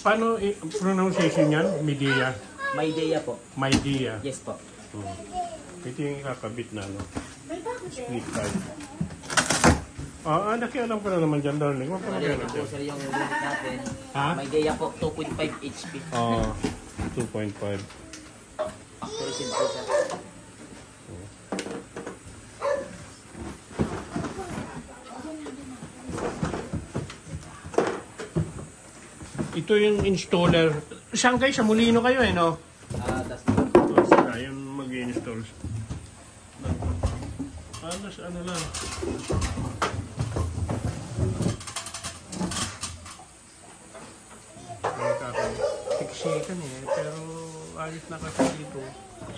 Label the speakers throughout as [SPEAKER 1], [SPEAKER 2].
[SPEAKER 1] Paano pronunciation yan? Medea?
[SPEAKER 2] Maydea po.
[SPEAKER 1] Maydea.
[SPEAKER 2] Yes po.
[SPEAKER 1] Ito yung kakabit na ano. Split type. Nakialam ko na naman dyan, darling. Huwag ka mag-alam
[SPEAKER 2] po
[SPEAKER 1] dyan.
[SPEAKER 2] sir yung unit natin.
[SPEAKER 1] Ha?
[SPEAKER 2] Maydea po, 2.5 HP.
[SPEAKER 1] 2.5.
[SPEAKER 2] Accuracy po sir.
[SPEAKER 1] Ito yung installer. Saan kayo? Sa Molino kayo eh, no?
[SPEAKER 2] That's the
[SPEAKER 1] Saan yung mag-install? Ano lang. Siksikan eh. Pero ayos na kasi dito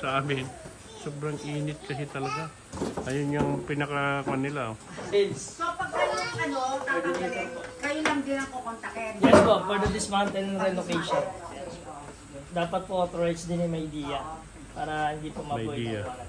[SPEAKER 1] sa amin. Sobrang init kasi talaga. Ayun yung pinaka-kwan nila.
[SPEAKER 2] sales.
[SPEAKER 3] So pag tatanggalin, kayo lang din ang kukontakin.
[SPEAKER 4] Yes po, for the dismantle and relocation. Dapat po authorized din yung Maydea para hindi po mabuhay
[SPEAKER 1] Maydea.
[SPEAKER 4] ng kawalan.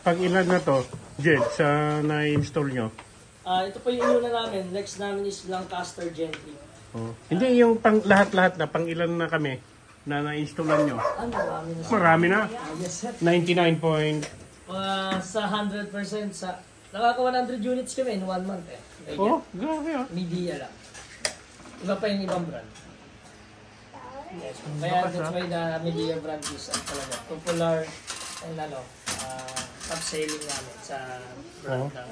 [SPEAKER 1] Pag ilan na to, Jed, sa na-install nyo?
[SPEAKER 4] Ito po yung una namin. Next namin is Lancaster Gentry.
[SPEAKER 1] Hindi yung pang lahat-lahat na pang ilan na kami na na-installan nyo.
[SPEAKER 4] Marami na.
[SPEAKER 1] Marami na.
[SPEAKER 4] Yes sir.
[SPEAKER 1] 99 point.
[SPEAKER 4] Sa 100% sa... Nakaka 100 units kami in 1 month eh.
[SPEAKER 1] Grabe ah.
[SPEAKER 4] Media lang. Iba pa yung ibang brand. Yes. Kaya that's why the Media brand is talaga popular and top selling namin sa brand ng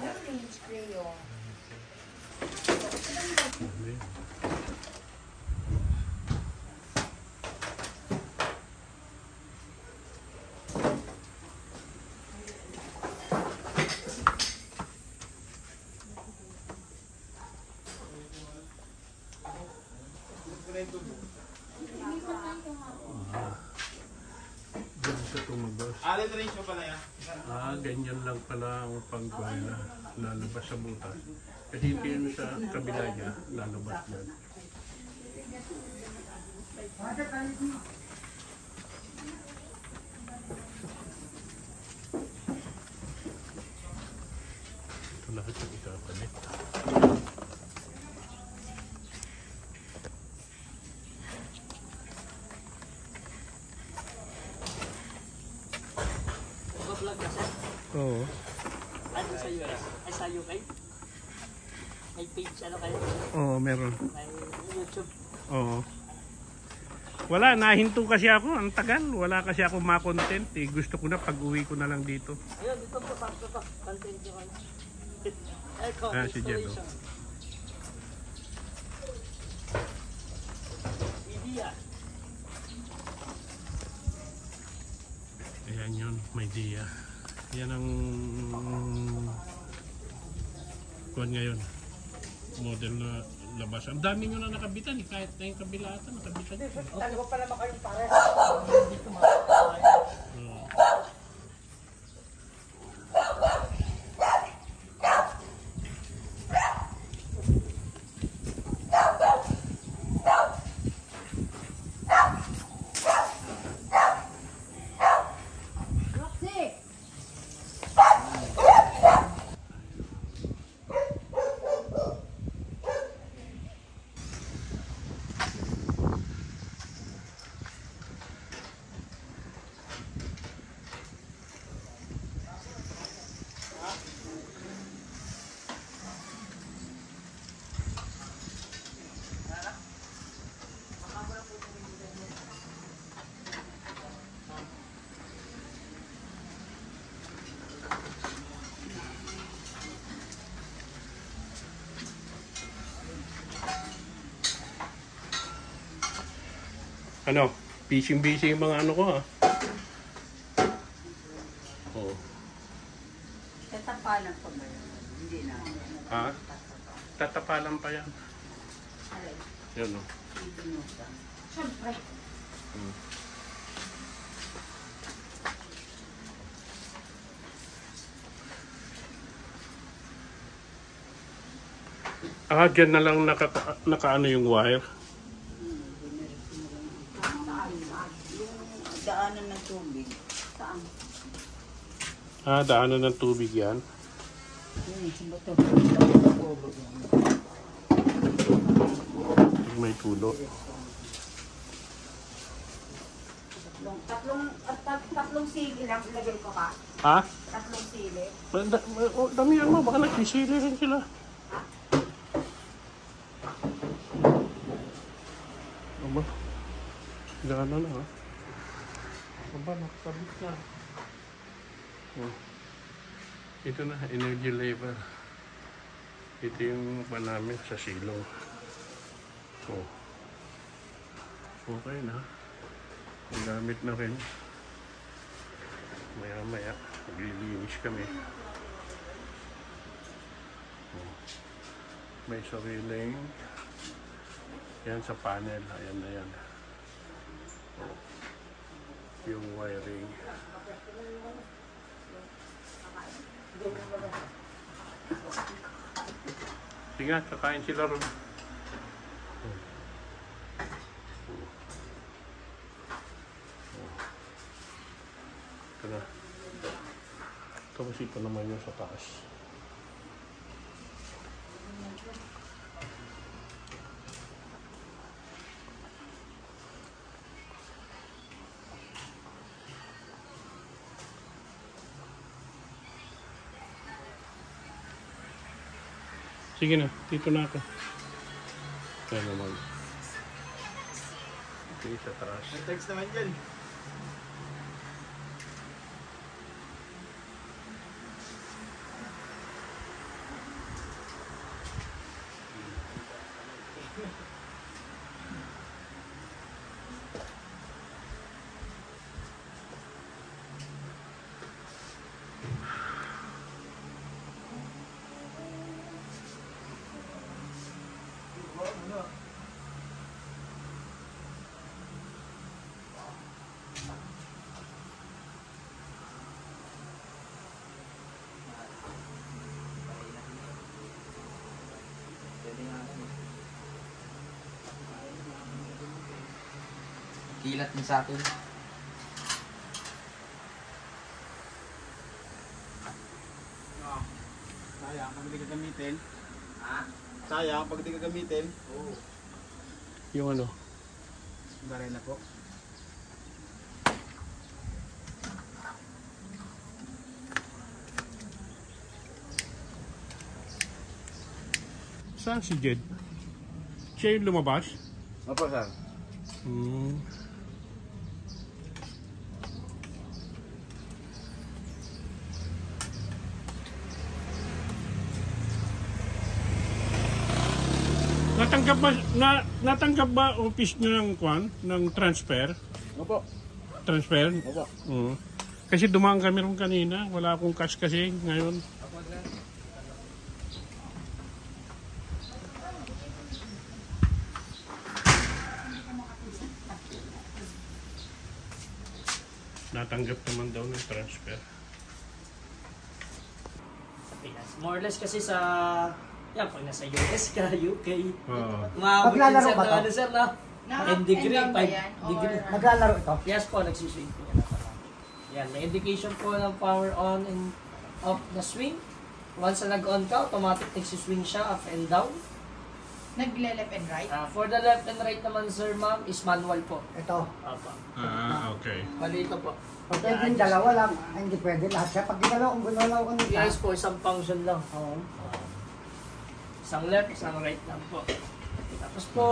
[SPEAKER 1] Ganyan lang pala ang pagkuha lalabas sa butas. Kasi ito yun sa kabila niya, lalabas yan. Ito lahat yung ikapalit. Oo.
[SPEAKER 4] Ano sa US? Ay sa UK? May page kayo?
[SPEAKER 1] Oo, meron.
[SPEAKER 4] May YouTube?
[SPEAKER 1] Oo. Wala, nahinto kasi ako. Ang tagal. Wala kasi ako ma-content. Gusto ko na pag-uwi ko na lang dito.
[SPEAKER 4] Ayun, dito po. Sakto pa. Content nyo kayo.
[SPEAKER 1] Si Jed.
[SPEAKER 4] Media.
[SPEAKER 1] Ayan yun, Maydea. Yan ang kuwan ngayon. Model na labas. Ang dami nyo na nakabitan eh. Kahit na yung kabilatan, nakabitan.
[SPEAKER 3] Dalawa pa naman kayong pares.
[SPEAKER 4] Dito makakaya.
[SPEAKER 1] Ano? Busy yung mga ano ko ah. Oo.
[SPEAKER 3] Tatapalan pa ba yun? Hindi na.
[SPEAKER 1] Ha? Tatapalan pa yan. Yan o.
[SPEAKER 3] Siyempre.
[SPEAKER 1] Dyan na lang nakaano yung wire.
[SPEAKER 5] Daanan ng tubig. Saan?
[SPEAKER 1] Daanan ng tubig yan.
[SPEAKER 5] Sa bato.
[SPEAKER 1] May tulo.
[SPEAKER 3] Tatlong sili lang ilagay ko ka.
[SPEAKER 1] Ha?
[SPEAKER 3] Tatlong sili.
[SPEAKER 1] Damihan mo, baka nagkisili rin sila. Aba, gana na ha. Aba, nakasabit na. Oh. Ito na, energy level. Ito yung pa namin sa silong. Oh. Okay na. Gamit na rin. Maya-maya, naglilinis kami. Oh. May sariling. Yan sa panel. Ayan na yan. Oh. Yung wiring. Tinga, kakain sila ron. Ito na. Tapos ito naman yung sa taas. Sige na, dito na ako. Kaya naman. Ito sa taas.
[SPEAKER 2] Text naman dyan. Kilat niya sa akin.
[SPEAKER 6] Sayang pag di ka gamitin.
[SPEAKER 2] Ha?
[SPEAKER 6] Sayang pag di ka gamitin.
[SPEAKER 2] Oo.
[SPEAKER 1] Yung ano?
[SPEAKER 6] Baray na po.
[SPEAKER 1] Saan si Jed? Siya yung lumabas?
[SPEAKER 6] Opo, sir.
[SPEAKER 1] Hmm. Natanggap ba office nyo ng kwan? Ng transfer?
[SPEAKER 6] Opo.
[SPEAKER 1] Transfer?
[SPEAKER 6] Opo.
[SPEAKER 1] Kasi dumaan kami rin kanina. Wala akong cash kasi ngayon. Natanggap naman daw ng transfer.
[SPEAKER 4] Sa Pinas. More or less kasi sa, yan, pag nasa US ka, UK,
[SPEAKER 1] Oo.
[SPEAKER 4] umabot din
[SPEAKER 7] Maglalaro
[SPEAKER 4] sir
[SPEAKER 7] ba
[SPEAKER 4] na
[SPEAKER 7] to?
[SPEAKER 4] ano sir na? 10 degree, 5 degree.
[SPEAKER 7] Naglalaro ito.
[SPEAKER 4] Yes po, nagsiswing po yan. Yan, may indication po ng power on and off na swing. Once na nag-on ka, automatic nagsiswing siya up and down.
[SPEAKER 3] Nagle-left and right.
[SPEAKER 4] For the left and right naman sir ma'am, is manual po.
[SPEAKER 7] Ito.
[SPEAKER 4] Apa.
[SPEAKER 1] Okay.
[SPEAKER 4] Bali ito po.
[SPEAKER 7] Pag pwede yung dalawa lang, ay, hindi pwede lahat siya. Pag ginalaw, kung ginalaw ko nito.
[SPEAKER 4] Yes po, isang function lang.
[SPEAKER 7] Oo.
[SPEAKER 4] Isang left, isang right lang po. Tapos po,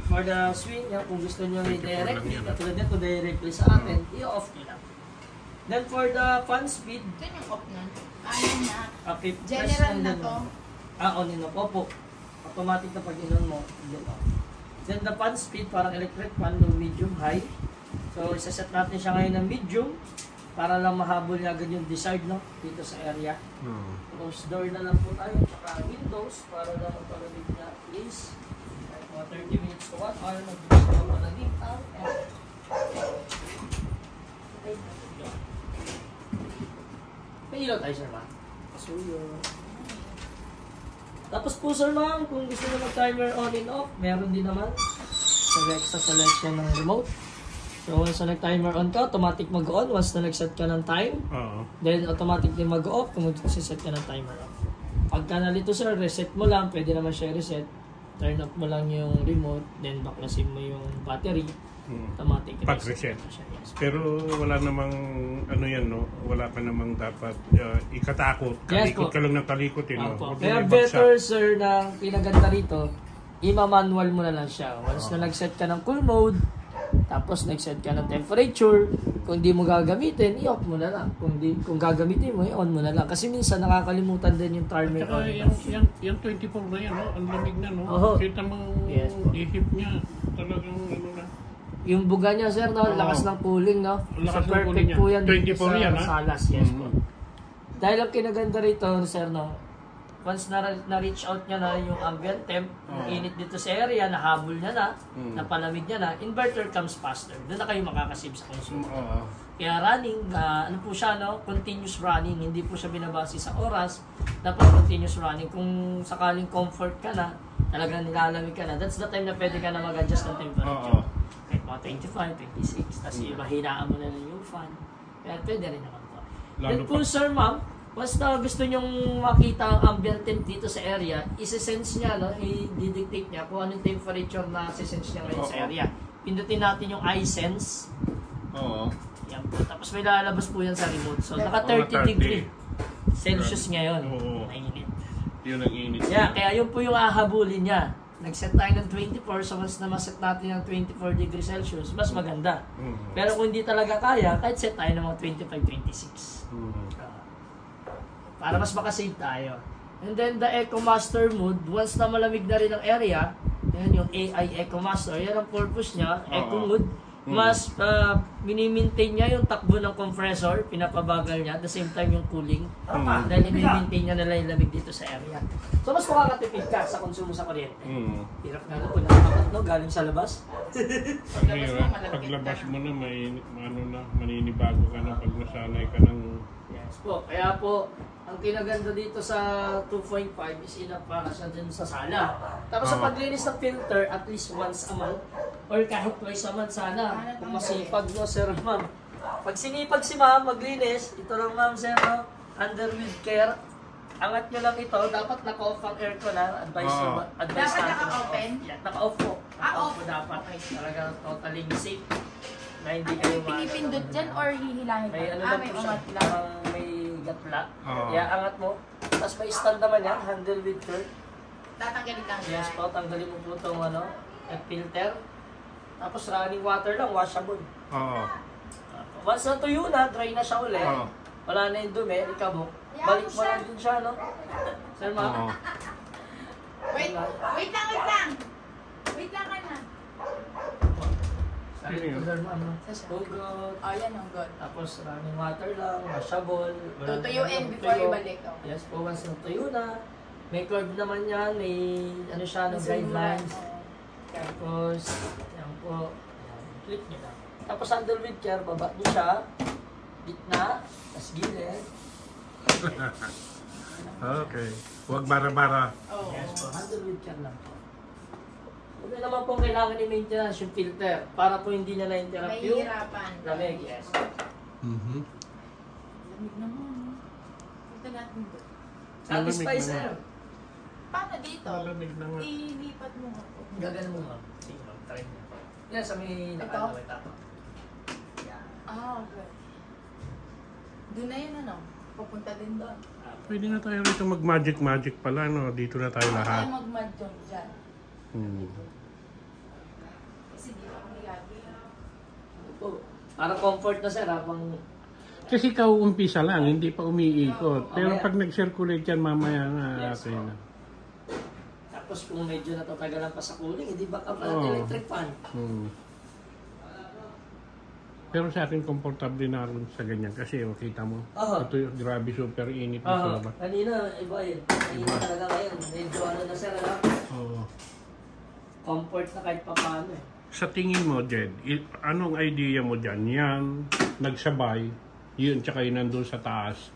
[SPEAKER 4] for the swing, yan, kung gusto nyo i-direct, katulad nito directly sa atin, i-off nyo lang. Then for the fan speed,
[SPEAKER 3] Ito yung off nun. Ayun na.
[SPEAKER 4] press
[SPEAKER 3] General
[SPEAKER 4] and
[SPEAKER 3] na
[SPEAKER 4] then
[SPEAKER 3] to.
[SPEAKER 4] on and off. Opo. Automatic na pag inon mo, yun off. Then the fan speed, parang electric fan, low, medium, high. So, isaset natin siya ngayon ng medium para lang mahabol niya agad yung desired no, dito sa area. Close door na lang po tayo, saka windows para lang magpalalig niya is mga 30 minutes to 1 hour mag-gusto na palalig out and may ilaw tayo sir ma. So yun. Tapos po sir ma'am, kung gusto nyo mag-timer on and off, meron din naman. Select sa selection ng remote. So once na nag-timer on ka, automatic mag-on. Once na nag-set ka ng time, then automatic din mag-off kung mag-set ka ng timer off. Pagka nalito sir, reset mo lang, pwede naman siya reset. Turn off mo lang yung remote, then baklasin mo yung battery. Automatic
[SPEAKER 1] Pag-reset.
[SPEAKER 4] Yes.
[SPEAKER 1] Pero wala namang ano yan, no? Wala ka namang dapat ikatakot.
[SPEAKER 4] Yes,
[SPEAKER 1] Kalikot
[SPEAKER 4] po.
[SPEAKER 1] ka lang ng kalikot, eh, no?
[SPEAKER 4] Opo.
[SPEAKER 1] Huwag
[SPEAKER 4] Kaya
[SPEAKER 1] mo
[SPEAKER 4] better
[SPEAKER 1] ibagsak.
[SPEAKER 4] sir na pinaganda rito, ima-manual mo na lang siya. Once na nag-set ka ng cool mode, tapos nag-set ka ng temperature, kung di mo gagamitin, i-off mo na lang. Kung gagamitin mo, i-on mo na lang. Kasi minsan nakakalimutan din yung timer
[SPEAKER 1] Tsaka
[SPEAKER 4] on and off.
[SPEAKER 1] yung 24 na yan, no? Ang lamig na, no?
[SPEAKER 4] Oo.
[SPEAKER 1] Kita mo
[SPEAKER 4] Yes, po.
[SPEAKER 1] ihip niya. Talagang ano na.
[SPEAKER 4] Yung buga niya sir, no? Lakas ng cooling, no?
[SPEAKER 1] Lakas ng
[SPEAKER 4] So perfect
[SPEAKER 1] cooling niya.
[SPEAKER 4] po yan dito
[SPEAKER 1] 24 yan, ha?
[SPEAKER 4] sa salas. Yes po.
[SPEAKER 1] Mhm.
[SPEAKER 4] Dahil ang kinaganda rito, sir, no? Once na-reach out niya na yung ambient temp, yung init dito sa area, nahabol niya na, napalamig niya na, inverter comes faster. Doon na kayo makakasave sa consumer.
[SPEAKER 1] Oo.
[SPEAKER 4] Kaya running, ano po siya, no? Continuous running. Hindi po siya binabase sa oras. Dapat continuous running. Kung sakaling comfort ka na, talagang nilalamig ka na, that's the time na pwede ka na mag-adjust ng temperature.
[SPEAKER 1] Oo.
[SPEAKER 4] Kahit mga 25, 26, tapos mahinaan mo na lang yung fan. Kaya pwede rin naman po.
[SPEAKER 1] Lalo
[SPEAKER 4] Then po, sir, ma'am, basta gusto nyong makita ang ambient temp dito sa area, isi-sense niya, no? I-dictate niya kung anong temperature na isi-sense niya ngayon sa area. Pindutin natin yung iSense.
[SPEAKER 1] Oo.
[SPEAKER 4] Yan po. Tapos may lalabas po yan sa remote. So, naka
[SPEAKER 1] Oh,
[SPEAKER 4] 30 degree Celsius ngayon.
[SPEAKER 1] Oo.
[SPEAKER 4] Mainit.
[SPEAKER 1] Yun ang init.
[SPEAKER 4] Yeah, kaya yun po yung ahabulin niya. Nag-set tayo ng 24, so once na maset natin ng 24 degrees Celsius, mas maganda. Pero kung hindi talaga kaya, kahit set tayo ng mga 25, 26. Para mas makasave tayo. And then the Eco Master mode, once na malamig na rin ang area, yan yung AI Eco Master, yan ang purpose niya, Eco mode, mas mini-maintain niya yung takbo ng compressor, pinapabagal niya, at the same time yung cooling. Dahil i-maintain niya nila yung lamig dito sa area. So mas makakatipid ka sa konsumo sa kuryente. Hirap nga na po, nakakat no, galing sa labas.
[SPEAKER 1] Ang hirap. Paglabas mo na, may ano na, maninibago ka na pag nasanay ka ng...
[SPEAKER 4] Yes po, kaya po, ang kinaganda dito sa 2.5 is enough para sa dyan sa sala. Tapos sa paglinis ng filter, at least once a month, or kahit twice a month sana, kung masipag no, sir, ma'am. Pag sinipag si ma'am, maglinis, ito lang ma'am, sir, no? Under with care, angat nyo lang ito, dapat naka-off ang aircon na, advice
[SPEAKER 3] Dapat
[SPEAKER 4] natin.
[SPEAKER 3] naka-open?
[SPEAKER 4] Yeah, naka-off po.
[SPEAKER 3] Off.
[SPEAKER 4] Naka-off po dapat. Talaga totally safe. Na hindi kayo
[SPEAKER 3] Pinipindot dyan or hihilahin
[SPEAKER 4] may ano
[SPEAKER 3] ka?
[SPEAKER 4] lang
[SPEAKER 3] May
[SPEAKER 4] po siya,
[SPEAKER 3] umat lang.
[SPEAKER 4] parang may gatla.
[SPEAKER 1] Oo.
[SPEAKER 4] Kaya angat mo. Tapos may stand naman yan, handle with curve.
[SPEAKER 3] Tatanggalin ka
[SPEAKER 4] Yes po, tanggalin mo po itong ano, filter. Tapos running water lang, washable.
[SPEAKER 1] Oo.
[SPEAKER 4] Once na tuyo na, dry na siya ulit.
[SPEAKER 1] Oo.
[SPEAKER 4] Wala na yung dumi, ikabok. Balik mo lang din siya, no? Sir, ma'am.
[SPEAKER 1] Oo.
[SPEAKER 3] Wait lang. Wait lang ka na.
[SPEAKER 4] Sabi ko, sir, ma'am, no? Hugot.
[SPEAKER 3] Oh, yan ang good.
[SPEAKER 4] Tapos running water lang, washable. Wala
[SPEAKER 3] Tutuyuin
[SPEAKER 4] namang
[SPEAKER 3] before
[SPEAKER 4] tuyo.
[SPEAKER 3] ibalik. Oh.
[SPEAKER 4] Yes po, once na tuyo na. May curve naman yan, may ano siya, no, guidelines. Tapos, yan po, yan, click nyo lang. Tapos handle with care, baba nyo siya. Gitna, tas gilid.
[SPEAKER 1] Okay. Huwag bara-bara.
[SPEAKER 3] Oh.
[SPEAKER 4] Yes po, handle with care lang po. Huwag na naman po kailangan i-maintenance yung filter para po hindi na na-interrupt
[SPEAKER 3] May
[SPEAKER 4] yung
[SPEAKER 3] hirapan.
[SPEAKER 4] lamig. Yes.
[SPEAKER 3] Lamig naman. Ito natin doon.
[SPEAKER 4] Satisfy,
[SPEAKER 1] Malamig
[SPEAKER 4] sir.
[SPEAKER 3] Paano dito?
[SPEAKER 1] Malamig na nga.
[SPEAKER 3] Ilipat mo nga.
[SPEAKER 4] Gagano mo, ma'am. Sige, ma'am. Try mo. Yan, sa may
[SPEAKER 3] Ito?
[SPEAKER 4] nakalaway tapo. Yan.
[SPEAKER 3] Ah, okay. Doon na yun ano? Pupunta din doon.
[SPEAKER 1] Pwede na tayo rito mag-magic pala, no? Dito na tayo
[SPEAKER 3] Tayo
[SPEAKER 1] lahat.
[SPEAKER 3] mag-mad doon dyan.
[SPEAKER 1] Hmm.
[SPEAKER 3] Kasi di ako nilagi.
[SPEAKER 4] Po. Para comfort na, sir, habang
[SPEAKER 1] Kasi ikaw umpisa lang, hindi pa umiikot. Pero
[SPEAKER 4] Mamaya.
[SPEAKER 1] pag nag-circulate yan, mamaya na
[SPEAKER 4] Yes.
[SPEAKER 1] atin na.
[SPEAKER 4] tapos kung medyo natatagalan pa sa cooling, hindi ba ka pa
[SPEAKER 1] Oo.
[SPEAKER 4] electric fan?
[SPEAKER 1] Pero sa atin, komportable na rin sa ganyan. Kasi makita mo,
[SPEAKER 4] Oo.
[SPEAKER 1] ito yung grabe super init na
[SPEAKER 4] Oo.
[SPEAKER 1] sila.
[SPEAKER 4] Kanina, iba yun. Kanina talaga ngayon. Medyo ano na, sir, ano?
[SPEAKER 1] Oo.
[SPEAKER 4] Comfort na kahit pa paano eh.
[SPEAKER 1] Sa tingin mo, Jed, anong idea mo dyan? Yan, nagsabay, yun, tsaka yun nandun sa taas.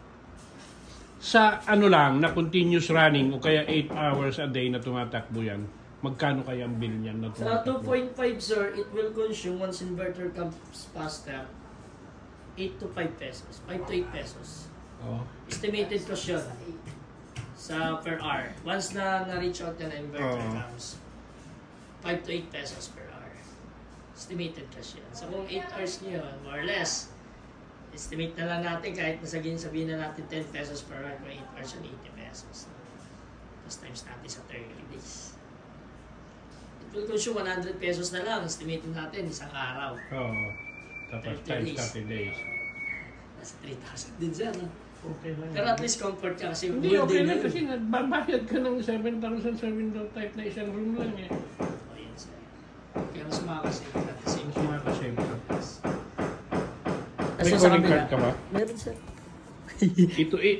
[SPEAKER 1] Sa ano lang, na continuous running o kaya 8 hours a day na tumatakbo yan, magkano kaya ang bill niyan na
[SPEAKER 4] Sa
[SPEAKER 1] tumatakbo?
[SPEAKER 4] 2.5 sir, it will consume once inverter comes faster 8 to 5 pesos. 5 to 8 pesos.
[SPEAKER 1] Oh.
[SPEAKER 4] Estimated cost yun sa per hour. Once na na-reach out na inverter comes, 5 to 8 pesos per hour. Estimated cost yun. So kung 8 hours niyo yun, more or less, estimate na lang natin kahit sabihin na natin 10 pesos per hour, kung 8 hours yun, 80 pesos. Tapos times natin sa 30 days. It will consume 100 pesos na lang, estimate natin isang araw.
[SPEAKER 1] Oo. Tapos
[SPEAKER 4] 30
[SPEAKER 1] times
[SPEAKER 4] days.
[SPEAKER 1] 30 days.
[SPEAKER 4] Nasa 3,000 din siya, no?
[SPEAKER 1] Okay lang.
[SPEAKER 4] Pero at least comfort ka kasi
[SPEAKER 1] Hindi,
[SPEAKER 4] whole
[SPEAKER 1] okay
[SPEAKER 4] day
[SPEAKER 1] lang
[SPEAKER 4] na
[SPEAKER 1] kasi nagbabayad ka ng 7,000 type na isang room lang eh.
[SPEAKER 4] Oh, yun sir. Kaya mas makakasave ka at the same
[SPEAKER 1] Mas makakasave ka.
[SPEAKER 4] Kasi
[SPEAKER 1] May
[SPEAKER 4] sa
[SPEAKER 1] calling
[SPEAKER 4] kabila,
[SPEAKER 1] card ka ba?
[SPEAKER 4] meron sir.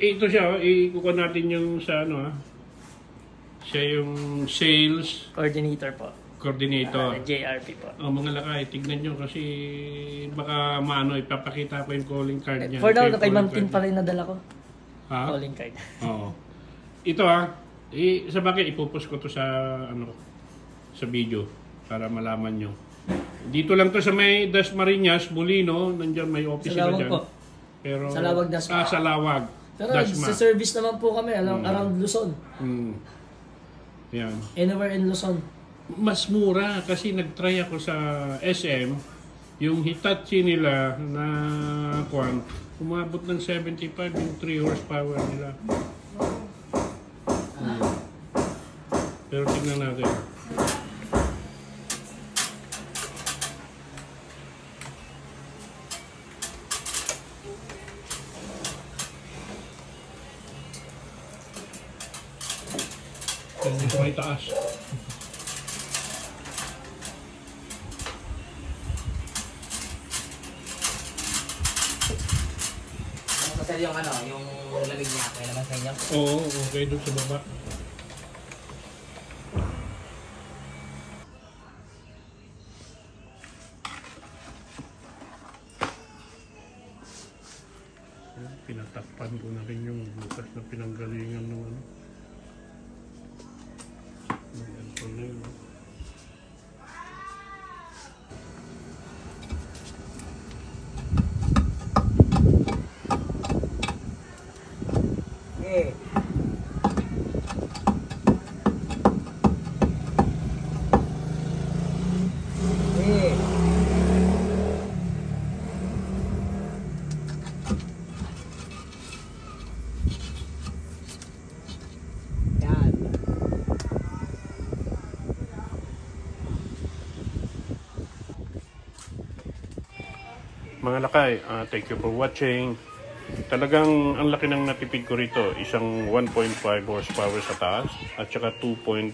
[SPEAKER 1] Ito siya, ikukuha natin yung sa ano siya yung sales
[SPEAKER 4] Coordinator po.
[SPEAKER 1] coordinator.
[SPEAKER 4] JRP po.
[SPEAKER 1] Mga lakay, tignan nyo kasi baka maano, ipapakita ko yung calling card niya.
[SPEAKER 4] For now,
[SPEAKER 1] Ito yung
[SPEAKER 4] kay Ma'am
[SPEAKER 1] calling
[SPEAKER 4] Tin
[SPEAKER 1] card
[SPEAKER 4] pa rin nadala ko.
[SPEAKER 1] niya. Ha?
[SPEAKER 4] Calling card.
[SPEAKER 1] Oo. Ito sa bagay ipopost ko to sa sa video para malaman nyo. Dito lang to sa may Dasmariñas, Molino, nandiyan may office
[SPEAKER 4] Sa
[SPEAKER 1] sila
[SPEAKER 4] Lawag
[SPEAKER 1] dyan.
[SPEAKER 4] po.
[SPEAKER 1] Pero,
[SPEAKER 4] Sa Lawag, Dasma.
[SPEAKER 1] sa Lawag.
[SPEAKER 4] Pero
[SPEAKER 1] Dasma.
[SPEAKER 4] sa service naman po kami, around Luzon.
[SPEAKER 1] Yan.
[SPEAKER 4] Anywhere in Luzon.
[SPEAKER 1] Mas mura kasi nag-try ako sa SM, yung Hitachi nila na umabot ng 75 yung 3 horsepower nila. Pero tingnan natin. Hindi ko may taas.
[SPEAKER 2] Sir, yung ano, yung lamig niya, may naman sa inyo.
[SPEAKER 1] Oo, okay doon sa baba. Pinatakpan ko na rin yung bukas na pinanggalingan ng ano. Ayan po na yun. Mga lakay, thank you for watching. Talagang ang laki ng natipid ko rito. Isang 1.5 horsepower sa taas at saka 2.5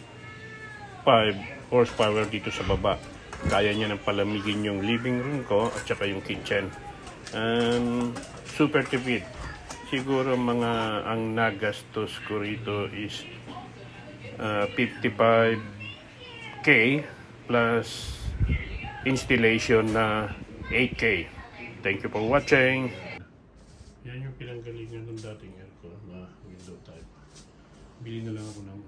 [SPEAKER 1] horsepower dito sa baba. Kaya niya nang palamigin yung living room ko at saka yung kitchen. Super tipid. Siguro ang nagastos ko rito is 55K plus installation na 8K. Thank you for watching. Yan yung pinanggalingan ng dating aircon na window type. Bili na lang ako ng